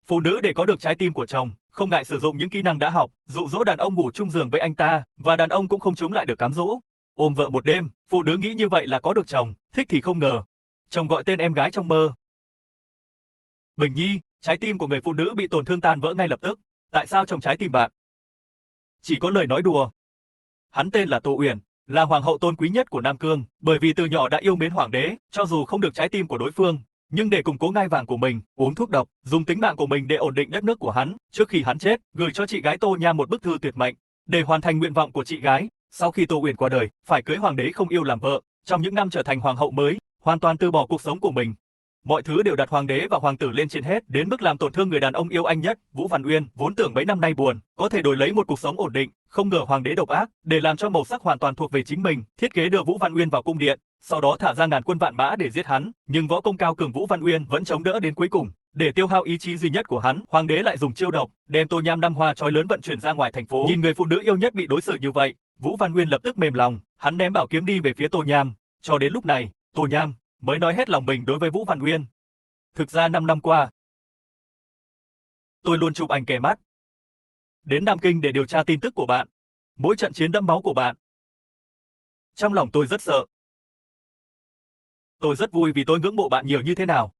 Phụ nữ để có được trái tim của chồng, không ngại sử dụng những kỹ năng đã học, dụ dỗ đàn ông ngủ chung giường với anh ta, và đàn ông cũng không chống lại được cám dỗ. Ôm vợ một đêm, phụ nữ nghĩ như vậy là có được chồng, thích thì không ngờ. Chồng gọi tên em gái trong mơ. Bình Nhi, trái tim của người phụ nữ bị tổn thương tan vỡ ngay lập tức. Tại sao trong trái tim bạn chỉ có lời nói đùa? Hắn tên là Tô Uyển, là hoàng hậu tôn quý nhất của Nam Cương, bởi vì từ nhỏ đã yêu mến hoàng đế, cho dù không được trái tim của đối phương, nhưng để củng cố ngai vàng của mình, uống thuốc độc, dùng tính mạng của mình để ổn định đất nước của hắn. Trước khi hắn chết, gửi cho chị gái Tô Nham một bức thư tuyệt mệnh, để hoàn thành nguyện vọng của chị gái. Sau khi Tô Uyển qua đời, phải cưới hoàng đế không yêu làm vợ. Trong những năm trở thành hoàng hậu mới, hoàn toàn từ bỏ cuộc sống của mình. Mọi thứ đều đặt hoàng đế và hoàng tử lên trên hết, đến mức làm tổn thương người đàn ông yêu anh nhất, Vũ Văn Uyên, vốn tưởng mấy năm nay buồn, có thể đổi lấy một cuộc sống ổn định, không ngờ hoàng đế độc ác, để làm cho màu sắc hoàn toàn thuộc về chính mình, thiết kế đưa Vũ Văn Uyên vào cung điện, sau đó thả ra ngàn quân vạn mã để giết hắn, nhưng võ công cao cường Vũ Văn Uyên vẫn chống đỡ đến cuối cùng. Để tiêu hao ý chí duy nhất của hắn, hoàng đế lại dùng chiêu độc, đem Tô Nham 5 hoa trói lớn vận chuyển ra ngoài thành phố. Nhìn người phụ nữ yêu nhất bị đối xử như vậy, Vũ Văn Uyên lập tức mềm lòng, hắn ném bảo kiếm đi về phía Tô Nham. Cho đến lúc này, Tô Nham mới nói hết lòng mình đối với Vũ Văn Uyên. Thực ra 5 năm qua, tôi luôn chụp ảnh kẻ mắt đến Nam Kinh để điều tra tin tức của bạn, mỗi trận chiến đẫm máu của bạn. Trong lòng tôi rất sợ. Tôi rất vui vì tôi ngưỡng mộ bạn nhiều như thế nào.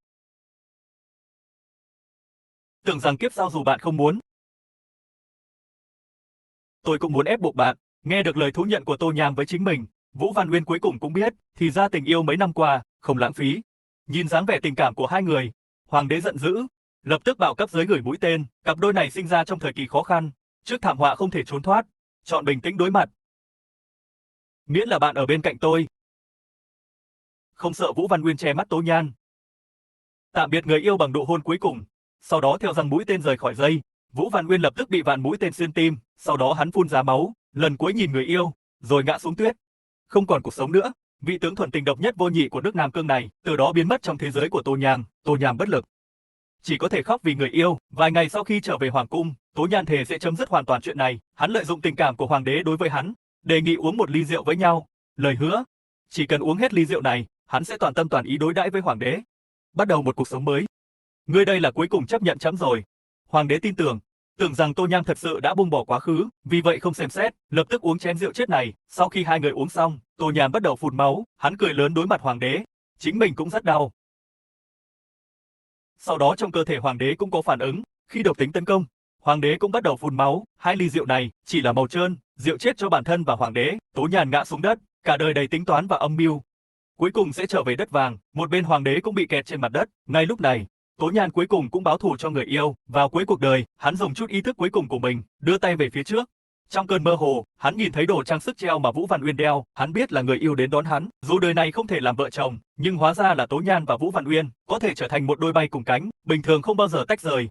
Tưởng rằng kiếp sau dù bạn không muốn, tôi cũng muốn ép buộc bạn. Nghe được lời thú nhận của Tô Nham với chính mình, Vũ Văn Uyên cuối cùng cũng biết, thì ra tình yêu mấy năm qua không lãng phí. Nhìn dáng vẻ tình cảm của hai người, hoàng đế giận dữ, lập tức bảo cấp dưới gửi mũi tên. Cặp đôi này sinh ra trong thời kỳ khó khăn, trước thảm họa không thể trốn thoát, chọn bình tĩnh đối mặt. Miễn là bạn ở bên cạnh tôi. Không sợ Vũ Văn Uyên che mắt Tố Nhan. Tạm biệt người yêu bằng nụ hôn cuối cùng, sau đó theo răng mũi tên rời khỏi dây. Vũ Văn Uyên lập tức bị vạn mũi tên xuyên tim, sau đó hắn phun ra máu, lần cuối nhìn người yêu, rồi ngã xuống tuyết. Không còn cuộc sống nữa, vị tướng thuần tình độc nhất vô nhị của nước Nam Cương này, từ đó biến mất trong thế giới của Tô Nham. Tô Nham bất lực, chỉ có thể khóc vì người yêu. Vài ngày sau khi trở về hoàng cung, Tố Nhan thề sẽ chấm dứt hoàn toàn chuyện này. Hắn lợi dụng tình cảm của hoàng đế đối với hắn, đề nghị uống một ly rượu với nhau. Lời hứa, chỉ cần uống hết ly rượu này, hắn sẽ toàn tâm toàn ý đối đãi với hoàng đế, bắt đầu một cuộc sống mới. Ngươi đây là cuối cùng chấp nhận chấm rồi. Hoàng đế tin tưởng, tưởng rằng Tô Nham thật sự đã buông bỏ quá khứ, vì vậy không xem xét, lập tức uống chén rượu chết này. Sau khi hai người uống xong, Tô Nham bắt đầu phun máu, hắn cười lớn đối mặt hoàng đế, chính mình cũng rất đau. Sau đó trong cơ thể hoàng đế cũng có phản ứng, khi độc tính tấn công, hoàng đế cũng bắt đầu phun máu. Hai ly rượu này chỉ là màu trơn, rượu chết cho bản thân và hoàng đế. Tố Nhàn ngã xuống đất, cả đời đầy tính toán và âm mưu, cuối cùng sẽ trở về đất vàng. Một bên hoàng đế cũng bị kẹt trên mặt đất. Ngay lúc này, Tố Nhàn cuối cùng cũng báo thù cho người yêu. Vào cuối cuộc đời, hắn dùng chút ý thức cuối cùng của mình, đưa tay về phía trước. Trong cơn mơ hồ, hắn nhìn thấy đồ trang sức treo mà Vũ Văn Uyên đeo, hắn biết là người yêu đến đón hắn, dù đời này không thể làm vợ chồng, nhưng hóa ra là Tố Nhan và Vũ Văn Uyên có thể trở thành một đôi bay cùng cánh, bình thường không bao giờ tách rời.